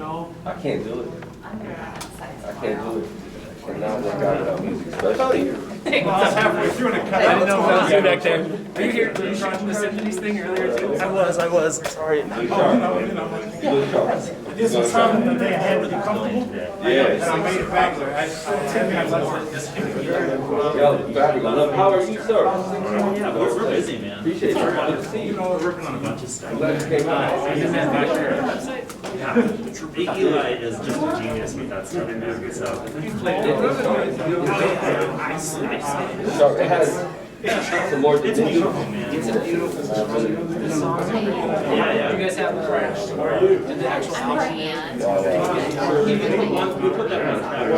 I can't do it. I can't do it. And now work out without music, especially. Well, I was halfway through and it cut out. I didn't know what was you back there. Are you here? Were you shooting the symphonies thing earlier too? I was. Sorry. This was something that they had to be comfortable. Yeah. And I made it back there. I 10 minutes left. How are you, sir? Yeah, we're busy, man. Appreciate you. Good to see you. We're working on a bunch of stuff. Glad you came out. Yeah, Eli is just a genius with that stuff, man. So. So it has some more It's dimension. beautiful, man. It's a beautiful song. The songs are great. Yeah. You guys have the actual album? We put that on track.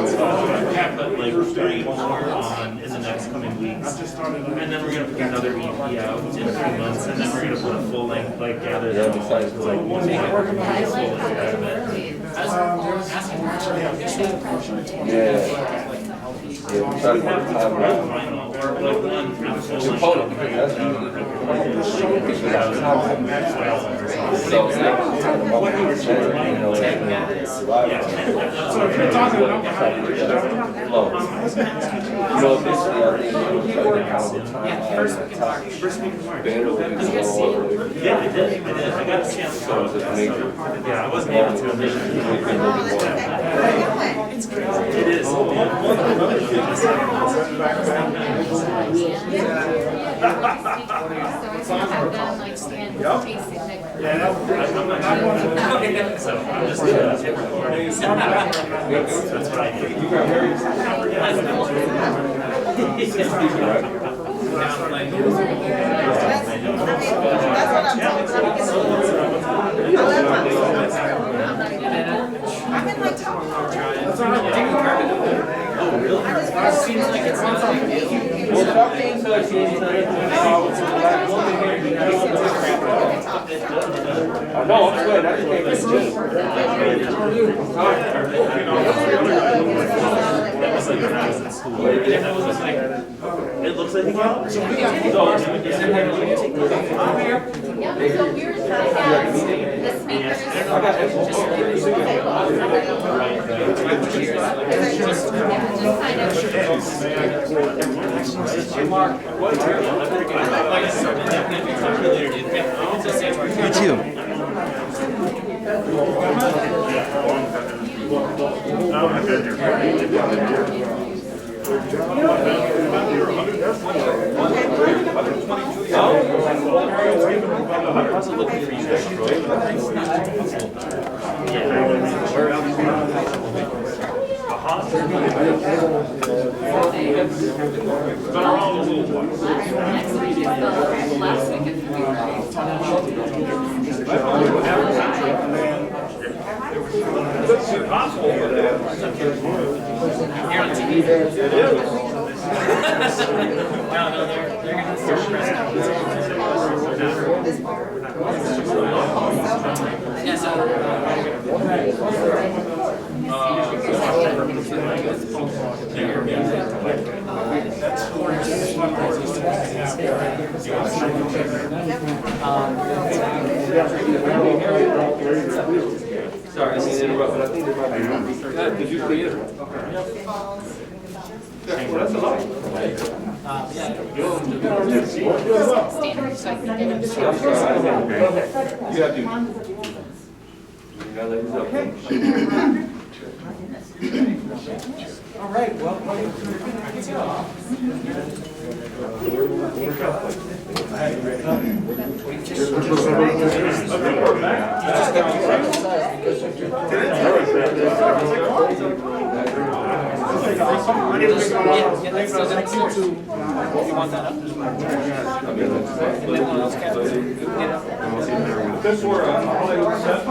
We have but like 3 more on in the next coming weeks. And then we're gonna put another EP out in 3 months, and then we're gonna put a full length like gather them like make it full Yeah, we try to put time around. or like one full Dakota, that's usually so Yeah, I did. I got a chance to go. Yeah, I wasn't able to initially. It is. So I'm just hit recording. That's what I do. I'm in my top. It seems like it's not a big deal. No, I'm good. I just came to It looks like Me too. how's it looking for you guys? You're on TV. No, they're gonna start pressing. Yeah, so. Sorry, I didn't interrupt, but I think there might be. Did you see it? That's a lot. Standard, so I can get it. You have to. You gotta let us know. All right, well, This were Hollywood set.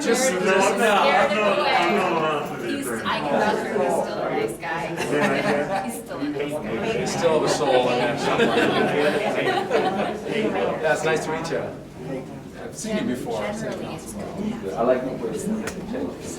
Just no. I can vouch for he's still a nice guy. He's still a nice guy. Still have a soul in that somewhere. Yeah, it's nice to meet you. I've seen you before. Generally, it's good. I like the way you change.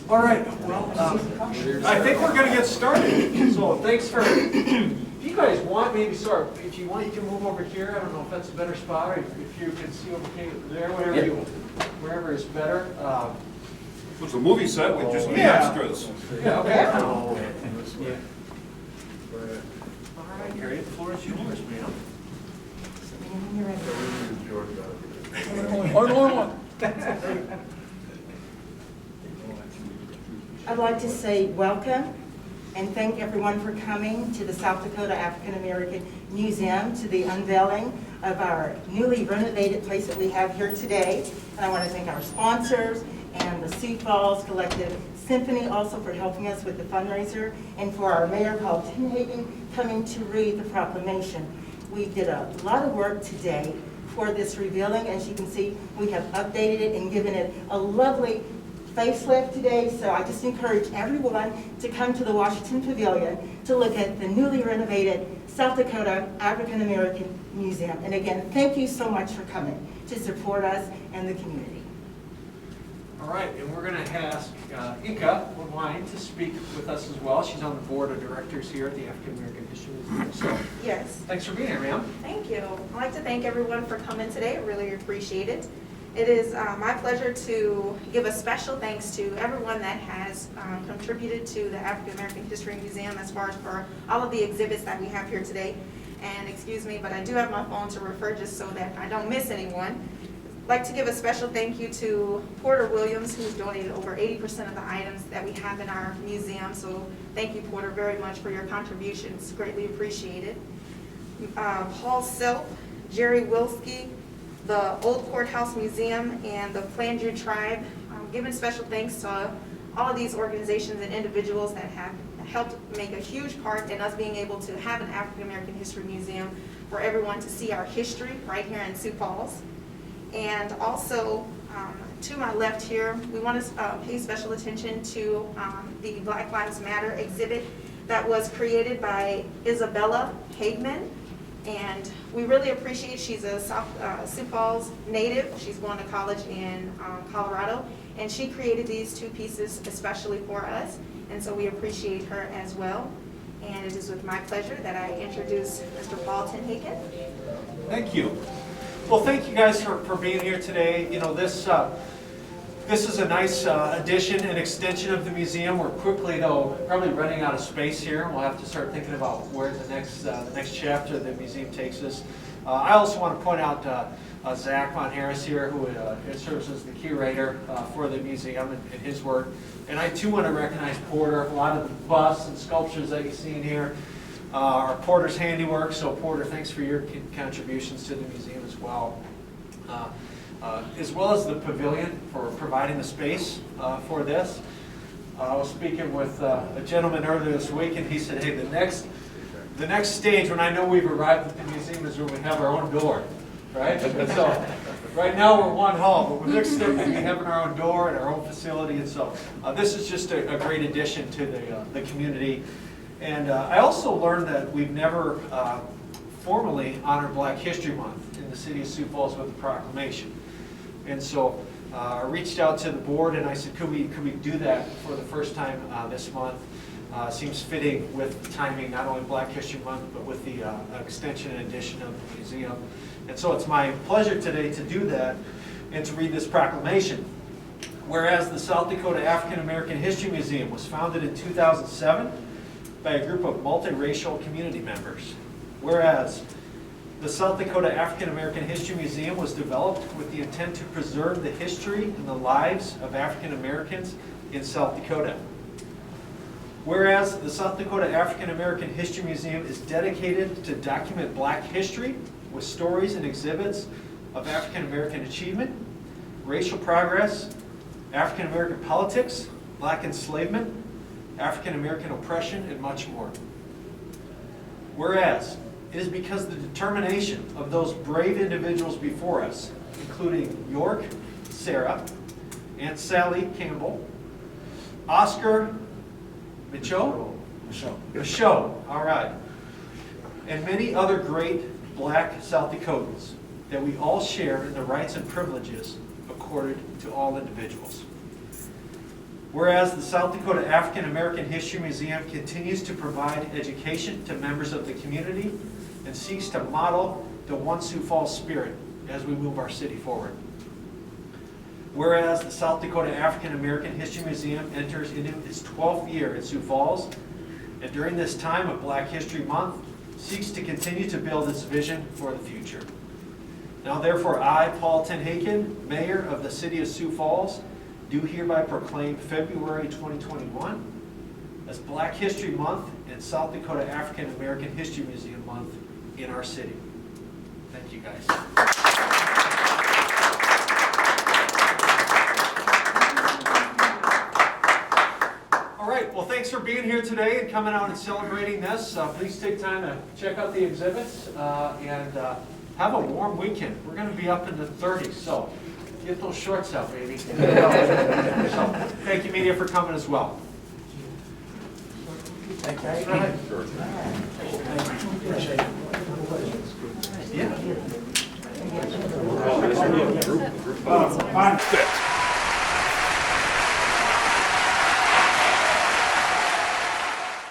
All right, well, I think we're gonna get started. So thanks for, if you guys want, maybe, sorry, if you want, you can move over here. I don't know if that's a better spot, or if you can see over there, whatever you, wherever is better. It's a movie set with just Yeah. extras. Yeah, okay. All right, Harriet, the floor is yours, ma'am. I'd like to say welcome and thank everyone for coming to the South Dakota African American Museum, to the unveiling of our newly renovated place that we have here today. And I want to thank our sponsors and the Sioux Falls Collective Symphony also for helping us with the fundraiser, and for our Mayor Paul Tinhagen coming to read the proclamation. We did a lot of work today for this revealing. As you can see, we have updated it and given it a lovely facelift today, so I just encourage everyone to come to the Washington Pavilion to look at the newly renovated South Dakota African American Museum. And again, thank you so much for coming to support us and the community. All right, and we're going to ask Inka Online to speak with us as well. She's on the board of directors here at the African American History Museum. So Yes, thanks for being here, ma'am. thank you. I'd like to thank everyone for coming today. I really appreciate it. It is my pleasure to give a special thanks to everyone that has contributed to the African American History Museum as far as for all of the exhibits that we have here today. And excuse me, but I do have my phone to refer just so that I don't miss anyone. I'd like to give a special thank you to Porter Williams, who's donated over 80% of the items that we have in our museum. So thank you, Porter, very much for your contributions. Greatly appreciated. Paul Self, Jerry Wilski, the Old Courthouse Museum, and the Flandreau Tribe. Giving special thanks to all of these organizations and individuals that have helped make a huge part in us being able to have an African American History Museum for everyone to see our history right here in Sioux Falls. And also, to my left here, we want to pay special attention to the Black Lives Matter exhibit that was created by Isabella Hagman. And we really appreciate, she's a Sioux Falls native. She's going to college in Colorado. And she created these two pieces especially for us. And so we appreciate her as well. And it is with my pleasure that I introduce Mr. Paul Tinhagen. Thank you. Well, thank you guys for being here today. You know, this is a nice addition and extension of the museum. We're quickly, though, probably running out of space here. We'll have to start thinking about where the next chapter of the museum takes us. I also want to point out Zach Von Harris here, who serves as the curator for the museum and his work. And I too want to recognize Porter. A lot of the busts and sculptures that you see in here are Porter's handiwork. So Porter, thanks for your contributions to the museum as well. As well as the pavilion for providing the space for this. I was speaking with a gentleman earlier this week, and he said, hey, the next stage when I know we've arrived at the museum is when we have our own door, right? So right now we're one hall, but the next step will be having our own door and our own facility. And so this is just a great addition to the community. And I also learned that we've never formally honored Black History Month in the city of Sioux Falls with a proclamation. And so I reached out to the board and I said, could we do that for the first time this month? Seems fitting with the timing, not only Black History Month, but with the extension and addition of the museum. And so it's my pleasure today to do that and to read this proclamation. Whereas the South Dakota African American History Museum was founded in 2007 by a group of multiracial community members. Whereas the South Dakota African American History Museum was developed with the intent to preserve the history and the lives of African Americans in South Dakota. Whereas the South Dakota African American History Museum is dedicated to document Black history with stories and exhibits of African American achievement, racial progress, African American politics, Black enslavement, African American oppression, and much more. Whereas, it is because of the determination of those brave individuals before us, including York, Sarah, Aunt Sally Campbell, Oscar Michaud, all right, and many other great Black South Dakotans, that we all share in the rights and privileges accorded to all individuals. Whereas the South Dakota African American History Museum continues to provide education to members of the community and seeks to model the One Sioux Falls spirit as we move our city forward. Whereas the South Dakota African American History Museum enters into its 12th year in Sioux Falls, and during this time of Black History Month, seeks to continue to build its vision for the future. Now therefore I, Paul Tenhaken, Mayor of the City of Sioux Falls, do hereby proclaim February 2021 as Black History Month and South Dakota African American History Museum Month in our city. Thank you guys. All right, well, thanks for being here today and coming out and celebrating this. Please take time to check out the exhibits and have a warm weekend. We're going to be up in the 30s, so get those shorts out, baby. So, thank you, media, for coming as well. Thank you. Appreciate it.